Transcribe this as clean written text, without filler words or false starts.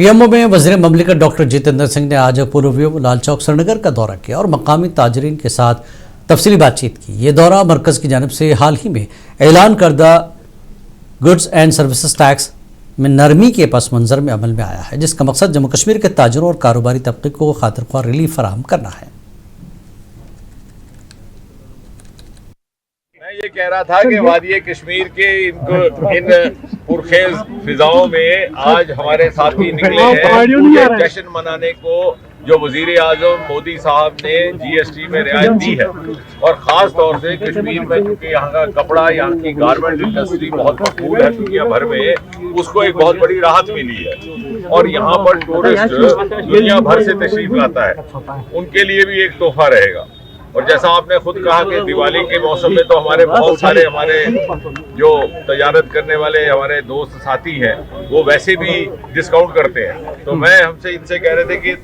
PMO में वज़ीर ममलिकत doctor Jitendra Singh ने आज पूर्व व्यू लाल चौक श्रीनगर का दौरा किया और मकामी ताजरीन के साथ तफसीली बातचीत की। ये दौरा मरकज़ की जानिब से हाल ही में ऐलान करदा गुड्स एंड सर्विसेज टैक्स में नरमी के पस मंज़र में अमल में आया है, जिसका मकसद जम्मू कश्मीर के ताजरों और कारोबारी तबके को खातिर ख्वाह रिलीफ फराहम करना है। मैं ये कह रहा था कि वादी कश्मीर के इन पुरखेज फिजाओं में आज हमारे साथी निकले हैं जश्न मनाने को, जो वजीर आजम मोदी साहब ने GST में रियायत दी है। और ख़ास तौर से कश्मीर में चूँकि यहाँ का कपड़ा, यहाँ की गारमेंट इंडस्ट्री बहुत मकबूल है दुनिया भर में, उसको एक बहुत बड़ी राहत मिली है। और यहाँ पर टूरिस्ट दुनिया भर से तशरीफ लाता है, उनके लिए भी एक तोहफा रहेगा। और जैसा आपने खुद कहा कि दिवाली के मौसम में तो हमारे बहुत सारे जो तजारत करने वाले हमारे दोस्त साथी हैं वो वैसे भी डिस्काउंट करते हैं। तो मैं हमसे इनसे कह रहे थे कि